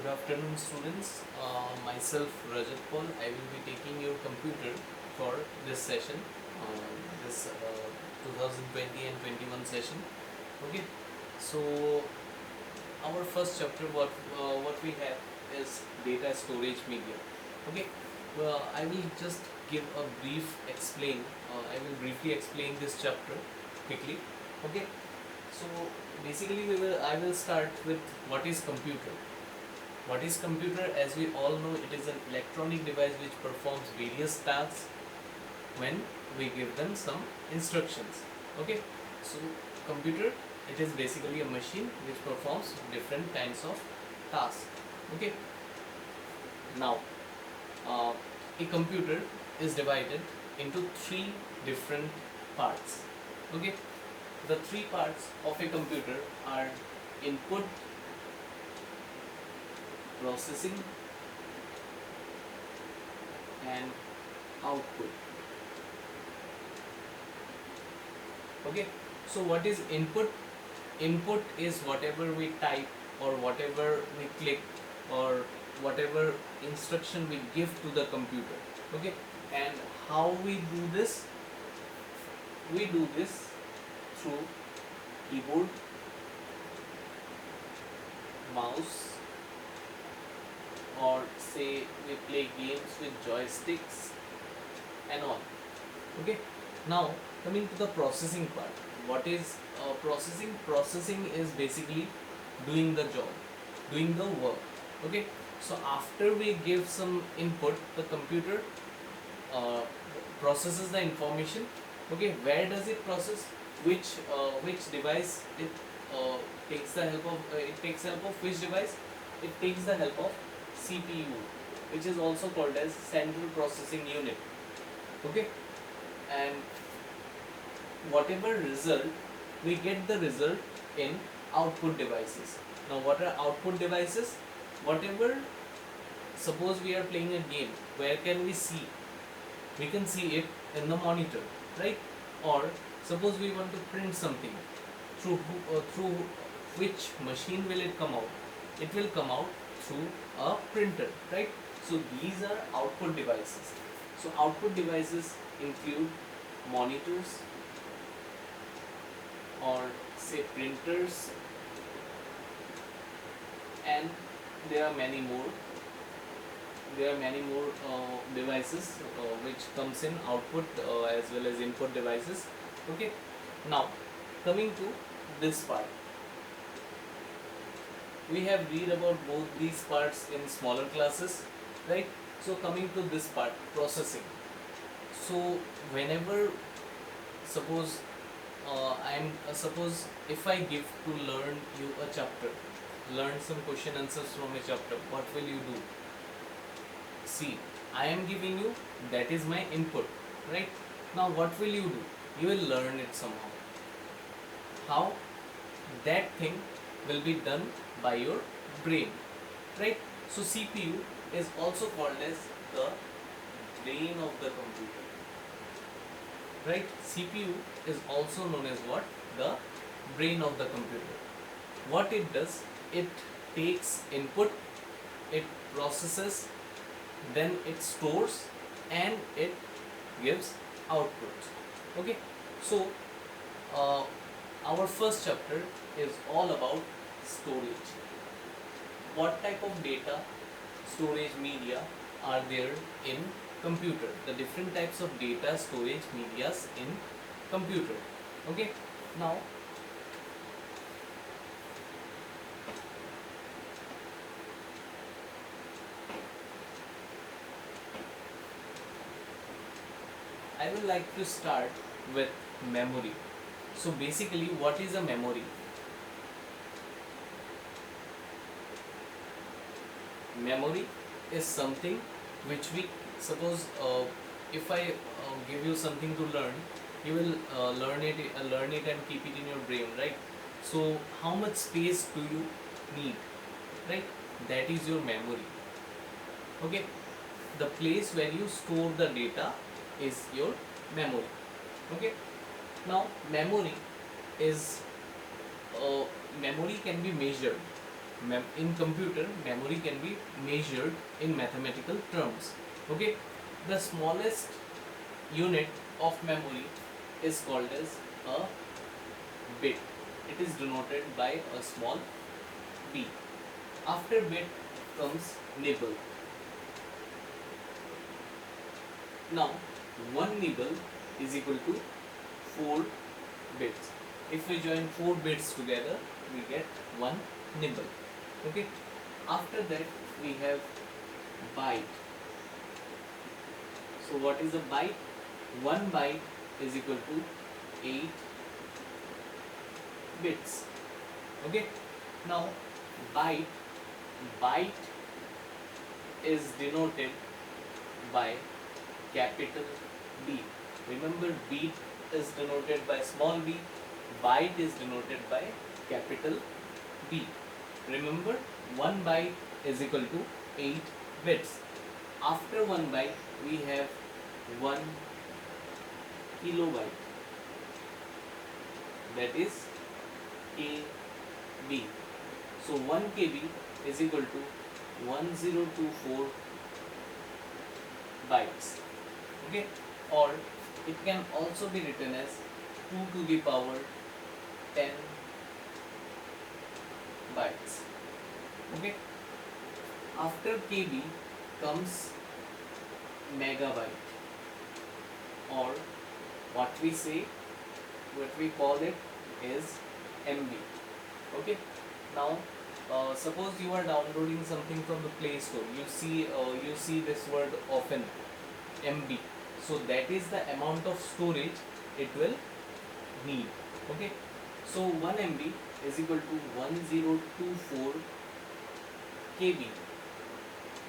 Good afternoon, students. Myself Rajat Paul. I will be taking your computer for this session, this 2020 and 21 session. Okay. So our first chapter, what we have is data storage media. Okay. Well, I will just give a brief explain. I will briefly explain this chapter quickly. Okay. So basically, I will start with what is computer. What is computer? As we all know, it is an electronic device which performs various tasks when we give them some instructions. Okay, so computer, it is basically a machine which performs different kinds of tasks. Okay, now uh, a computer is divided into three different parts. Okay, the three parts of a computer are input, processing, and output. Okay, so what is input? Input is whatever we type or whatever we click or whatever instruction we give to the computer. Okay, and how we do this? We do this through keyboard, mouse, or say we play games with joysticks and all. Okay, now coming to the processing part. What is processing? Processing is basically doing the job, doing the work. Okay, so after we give some input, the computer uh, processes the information. Okay, where does it process? Which device it takes the help of? It takes help of which device? It takes the help of CPU, which is also called as central processing unit. Okay, and whatever result, we get the result in output devices. Now what are output devices? Whatever, suppose we are playing a game, where can we see? We can see it in the monitor, right? Or suppose we want to print something, through which machine will it come out? It will come out through a printer, right? So these are output devices. So output devices include monitors, or say printers, and there are many more. There are many more devices which comes in output as well as input devices. Okay, now coming to this part, we have read about both these parts in smaller classes, right? So coming to this part, processing. So whenever, suppose suppose if I give to learn you a chapter, learn some question answers from a chapter, what will you do? See, I am giving you, that is my input, right? Now what will you do? You will learn it somehow. How? That thing will be done by your brain, right? So CPU is also called as the brain of the computer, right? CPU is also known as what? The brain of the computer. What it does? It takes input, it processes, then it stores, and it gives output. Okay, so uh, our first chapter is all about storage. What type of data storage media are there in computer? The different types of data storage medias in computer. Okay, now I would like to start with memory. So basically, what is a memory? Memory is something which we, suppose if I give you something to learn, you will learn it and keep it in your brain, right? So how much space do you need, right? That is your memory. Okay, the place where you store the data is your memory. Okay, now memory is memory can be measured. in computer, memory can be measured in mathematical terms. Okay, the smallest unit of memory is called as a bit. It is denoted by a small b. After bit comes nibble. Now, one nibble is equal to 4 bits. If we join 4 bits together, we get one nibble. Okay. After that, we have byte. So, what is a byte? One byte is equal to 8 bits. Okay. Now, byte is denoted by capital B. Remember, beat is denoted by small b, byte is denoted by capital B. Remember, 1 byte is equal to 8 bits. After 1 byte, we have 1 kilobyte, that is KB. So 1 KB is equal to 1024 bytes. Okay, or it can also be written as 2 to the power 10 bytes. Okay, after KB comes megabyte, or what we call it is MB. Okay, now suppose you are downloading something from the Play Store, you see this word often, MB. So that is the amount of storage it will need. Okay, so 1 MB is equal to 1024 KB,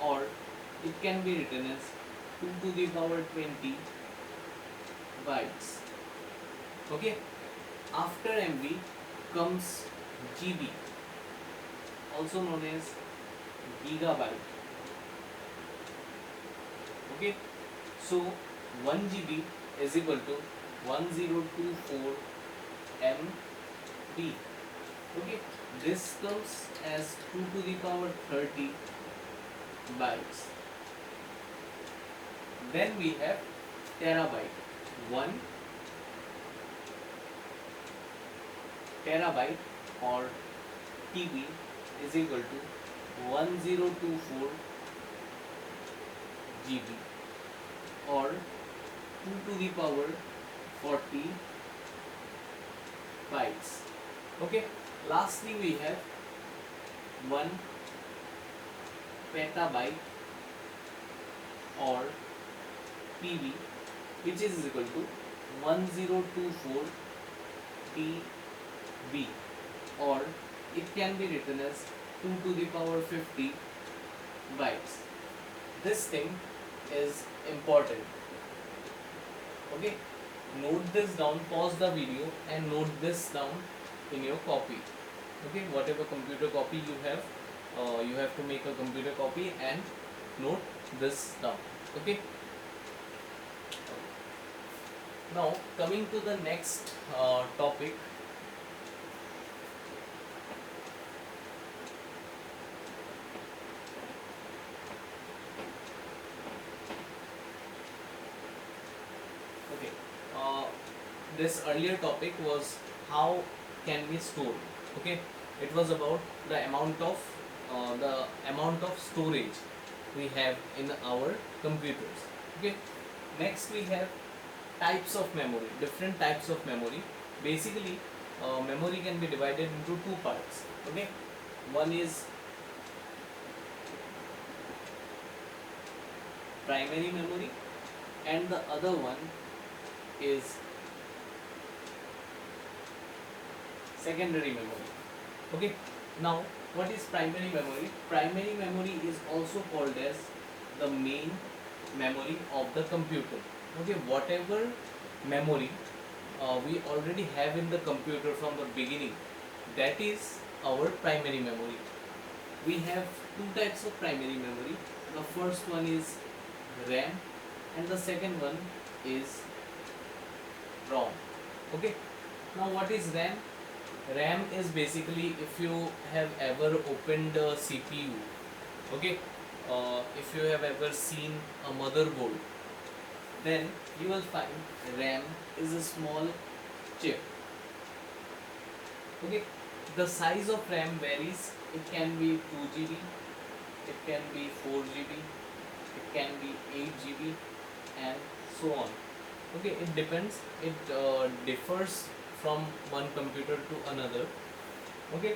or it can be written as 2 to the power 20 bytes. Okay, after MB comes GB, also known as gigabyte. Okay, so 1 GB is equal to 1024 MB. Okay, this comes as 2 to the power 30 bytes. Then we have terabyte. 1 terabyte or TB is equal to 1024 GB, or 2 to the power 40 bytes. Okay, lastly we have 1 petabyte or PB, which is equal to 1024 TB, or it can be written as 2 to the power 50 bytes. This thing is important. Okay, note this down, pause the video and note this down in your copy. Okay, whatever computer copy you have to make a computer copy and note this down. Okay, now coming to the next topic. Okay, this earlier topic was how can we store. Okay, it was about the amount of storage we have in our computers. Okay, next we have types of memory, different types of memory. Basically, memory can be divided into two parts. Okay, one is primary memory and the other one is secondary memory. Okay, now what is primary memory? Primary memory is also called as the main memory of the computer. Okay, whatever memory we already have in the computer from the beginning, that is our primary memory. We have two types of primary memory. The first one is RAM and the second one is ROM. Okay, now what is RAM? RAM is basically, if you have ever opened a CPU, okay, if you have ever seen a motherboard, then you will find RAM is a small chip. Okay, the size of RAM varies. It can be 2 GB, it can be 4 GB, it can be 8 GB, and so on. Okay, it depends. It differs from one computer to another. Okay,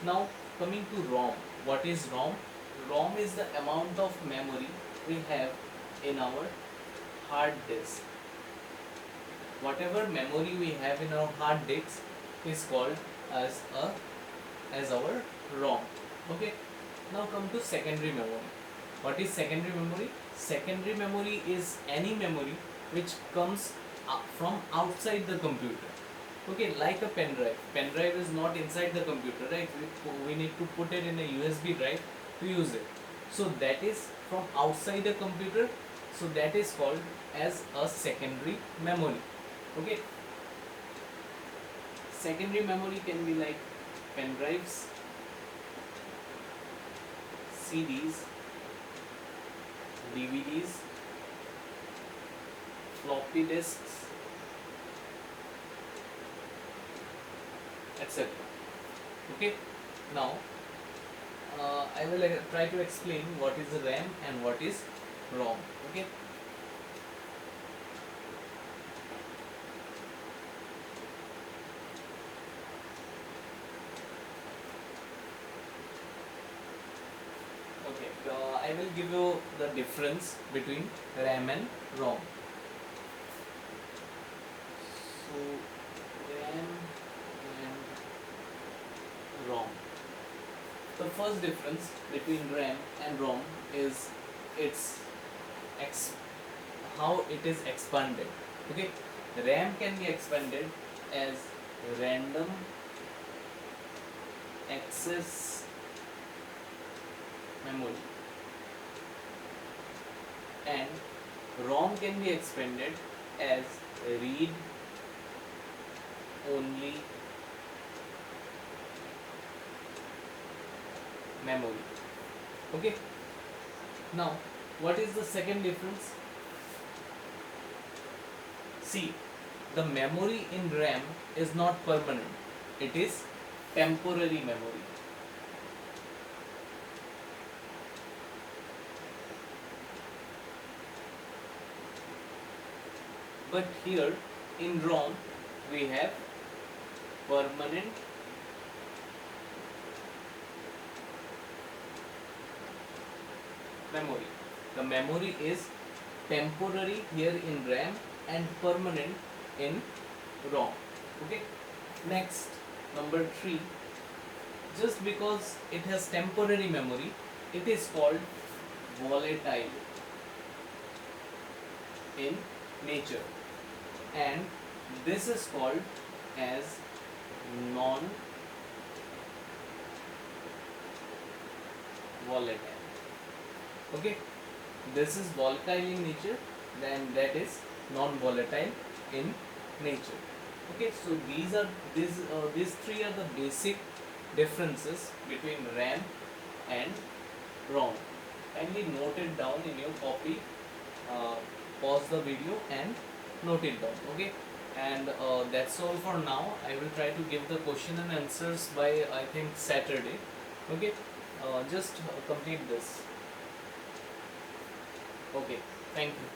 now coming to ROM. What is ROM? ROM is the amount of memory we have in our hard disk. Whatever memory we have in our hard disk is called as our ROM. Okay, now come to secondary memory. What is secondary memory? Secondary memory is any memory which comes from outside the computer. Okay, like a pen drive. Pen drive is not inside the computer, right? We need to put it in a USB drive to use it. So that is from outside the computer. So that is called as a secondary memory. Okay. Secondary memory can be like pen drives, CDs, DVDs, floppy disks, etc. Okay, now I will try to explain what is the RAM and what is ROM. Okay, I will give you the difference between RAM and ROM. So RAM and ROM. The first difference between RAM and ROM is its how it is expanded. Okay, RAM can be expanded as random access memory, and ROM can be expanded as read only memory. Okay, now what is the second difference? See, the memory in RAM is not permanent, it is temporary memory. But here in ROM we have permanent memory. The memory is temporary here in RAM and permanent in ROM. Okay. Next, number 3. Just because it has temporary memory, it is called volatile in nature, and this is called as non-volatile. Okay, this is volatile in nature, then that is non-volatile in nature. Okay, so these three are the basic differences between RAM and ROM. Kindly note it down in your copy. Pause the video and note it down. Okay, and that's all for now. I will try to give the question and answers by, I think, Saturday. Okay, just complete this. Okay, thank you.